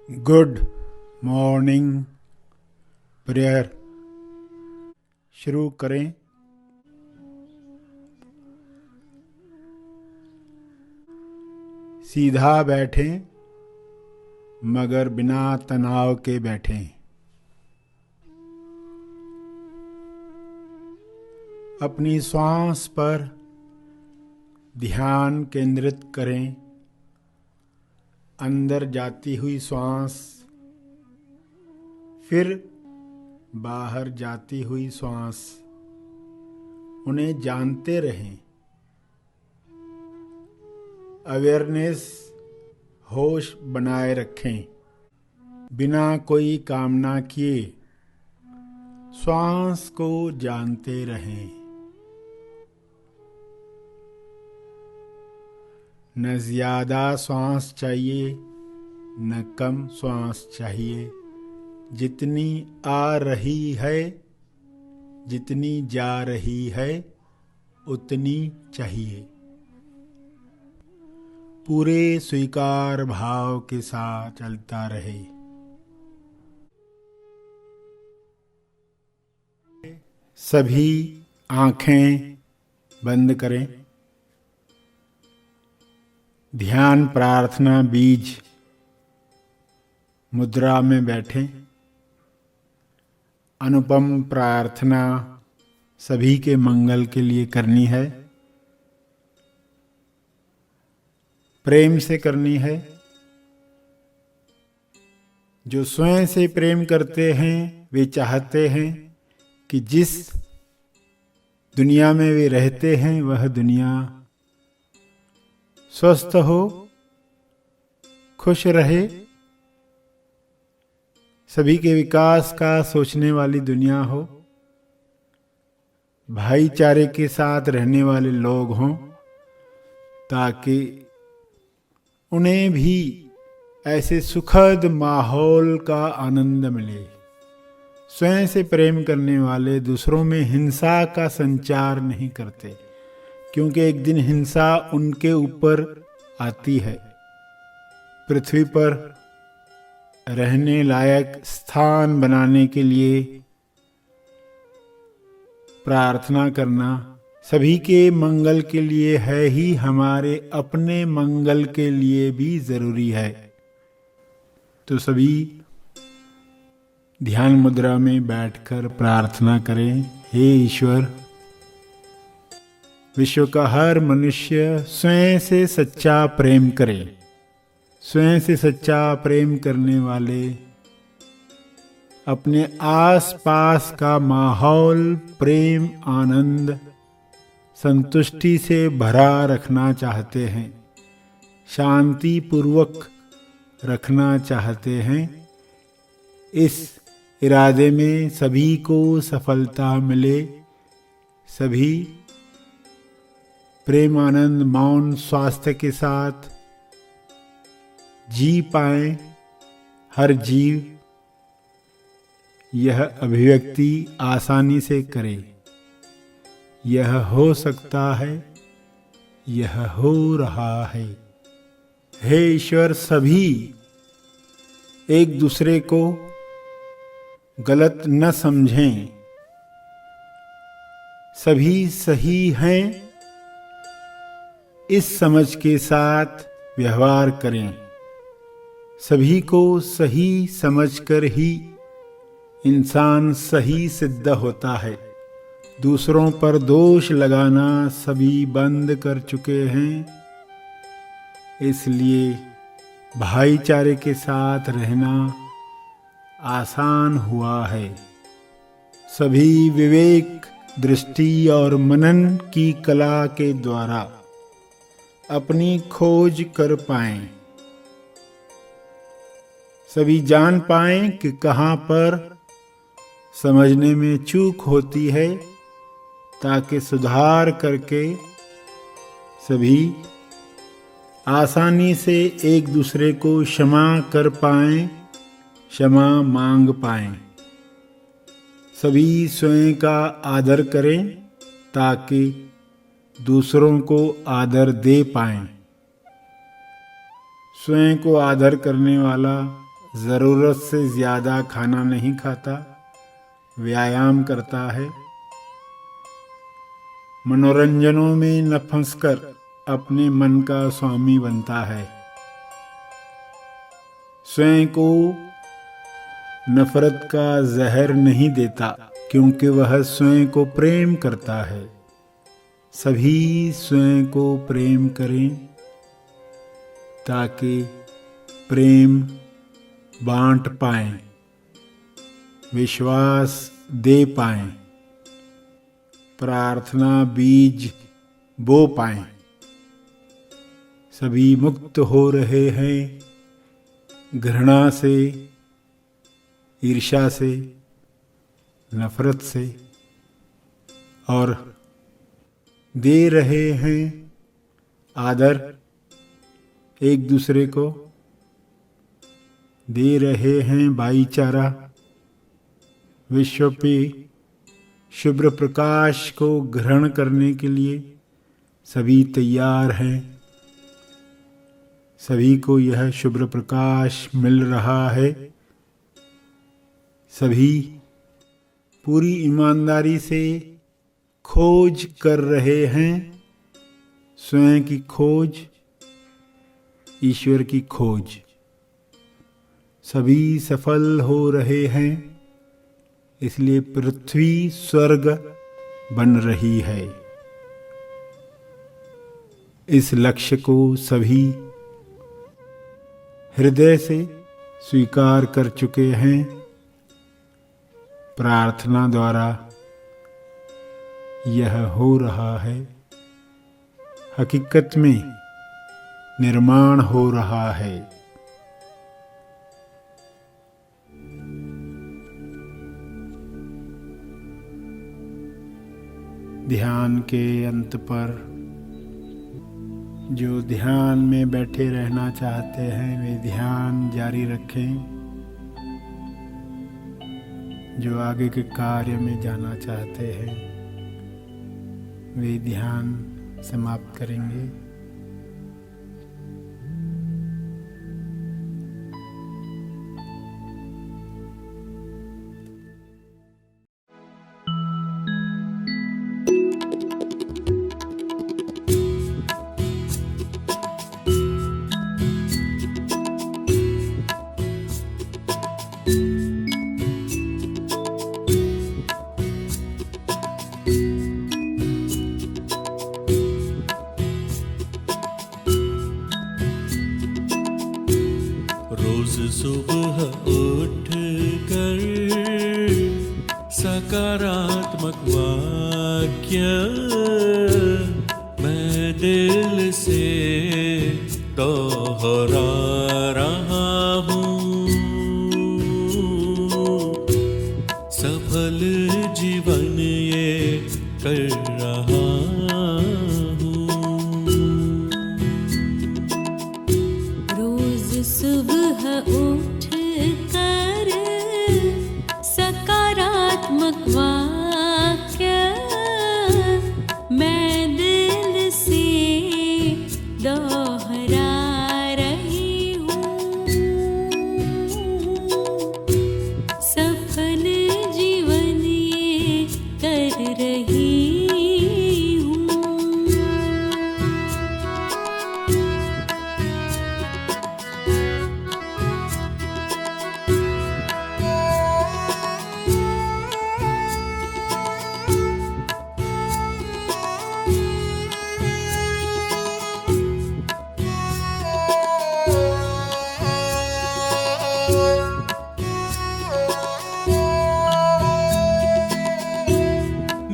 Good morning prayer शुरू करें। सीधा बैठें मगर बिना तनाव के बैठें। अपनी श्वास पर ध्यान केंद्रित करें। अंदर जाती हुई श्वास, फिर बाहर जाती हुई श्वास, उन्हें जानते रहें। अवेयरनेस, होश बनाए रखें। बिना कोई कामना किए श्वास को जानते रहें। न ज़्यादा श्वास चाहिए न कम श्वास चाहिए। जितनी आ रही है, जितनी जा रही है, उतनी चाहिए। पूरे स्वीकार भाव के साथ चलता रहे। सभी आंखें बंद करें। ध्यान प्रार्थना बीज मुद्रा में बैठें। अनुपम प्रार्थना सभी के मंगल के लिए करनी है। प्रेम से करनी है। जो स्वयं से प्रेम करते हैं वे चाहते हैं कि जिस दुनिया में वे रहते हैं वह दुनिया स्वस्थ हो, खुश रहे, सभी के विकास का सोचने वाली दुनिया हो, भाईचारे के साथ रहने वाले लोग हों, ताकि उन्हें भी ऐसे सुखद माहौल का आनंद मिले। स्वयं से प्रेम करने वाले दूसरों में हिंसा का संचार नहीं करते, क्योंकि एक दिन हिंसा उनके ऊपर आती है। पृथ्वी पर रहने लायक स्थान बनाने के लिए प्रार्थना करना सभी के मंगल के लिए है ही, हमारे अपने मंगल के लिए भी जरूरी है। तो सभी ध्यान मुद्रा में बैठकर प्रार्थना करें। हे ईश्वर, विश्व का हर मनुष्य स्वयं से सच्चा प्रेम करे। स्वयं से सच्चा प्रेम करने वाले अपने आसपास का माहौल प्रेम, आनंद, संतुष्टि से भरा रखना चाहते हैं, शांति पूर्वक रखना चाहते हैं। इस इरादे में सभी को सफलता मिले। सभी प्रेम, आनंद, मौन, स्वास्थ्य के साथ जी पाएं। हर जीव यह अभिव्यक्ति आसानी से करे। यह हो सकता है, यह हो रहा है। हे ईश्वर, सभी एक दूसरे को गलत न समझें। सभी सही हैं, इस समझ के साथ व्यवहार करें। सभी को सही समझकर ही इंसान सही सिद्ध होता है। दूसरों पर दोष लगाना सभी बंद कर चुके हैं। इसलिए भाईचारे के साथ रहना आसान हुआ है। सभी विवेक, दृष्टि और मनन की कला के द्वारा अपनी खोज कर पाएं। सभी जान पाएं कि कहाँ पर समझने में चूक होती है, ताकि सुधार करके सभी आसानी से एक दूसरे को क्षमा कर पाएं, क्षमा मांग पाएं। सभी स्वयं का आदर करें ताकि दूसरों को आदर दे पाएं। स्वयं को आदर करने वाला ज़रूरत से ज़्यादा खाना नहीं खाता, व्यायाम करता है। मनोरंजनों में न फंसकर अपने मन का स्वामी बनता है। स्वयं को नफरत का जहर नहीं देता, क्योंकि वह स्वयं को प्रेम करता है। सभी स्वयं को प्रेम करें ताकि प्रेम बांट पाएं, विश्वास दे पाएं, प्रार्थना बीज बो पाएं। सभी मुक्त हो रहे हैं घृणा से, ईर्ष्या से, नफरत से, और दे रहे हैं आदर एक दूसरे को, दे रहे हैं भाईचारा। विश्व पे शुभ्र प्रकाश को ग्रहण करने के लिए सभी तैयार हैं। सभी को यह शुभ्र प्रकाश मिल रहा है। सभी पूरी ईमानदारी से खोज कर रहे हैं, स्वयं की खोज, ईश्वर की खोज। सभी सफल हो रहे हैं, इसलिए पृथ्वी स्वर्ग बन रही है। इस लक्ष्य को सभी हृदय से स्वीकार कर चुके हैं। प्रार्थना द्वारा यह हो रहा है। हकीकत में निर्माण हो रहा है। ध्यान के अंत पर जो ध्यान में बैठे रहना चाहते हैं वे ध्यान जारी रखें। जो आगे के कार्य में जाना चाहते हैं वे ध्यान समाप्त करेंगे। रोज सुबह उठ कर सकारात्मक वाक्य मैं दिल से दोहरा रहा हूँ। सफल जीवन ये कर रहा हूँ। रोज सुबह उठ कर सकारात्मक वाक्य मैं दिल से दोहरा रही हूँ। सफल जीवन ये कर रही हूँ।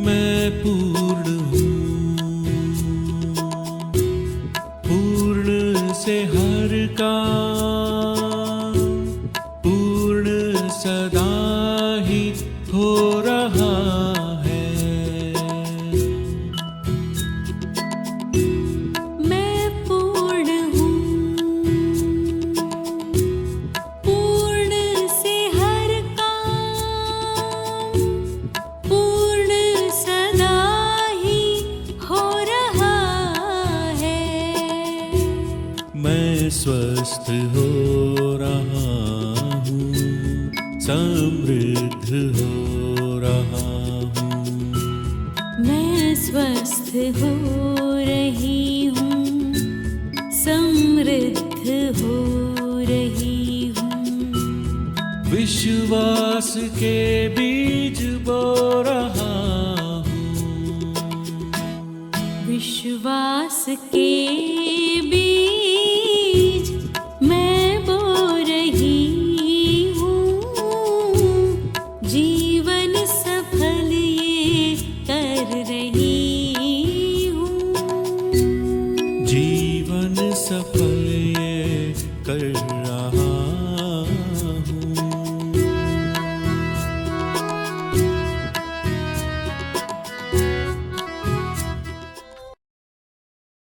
मैं पूर्ण हूँ, पूर्ण से हर काम पूर्ण सदा ही हो रहा है। मैं पूर्ण हूँ, पूर्ण से हर काम पूर्ण सदा ही हो रहा है। मैं स्वस्थ हो रहा हूँ, समृद्ध हो रहा हूँ। मैं स्वस्थ हो रही हूँ, समृद्ध हो रही हूँ। विश्वास के बीज बो रहा हूँ, विश्वास के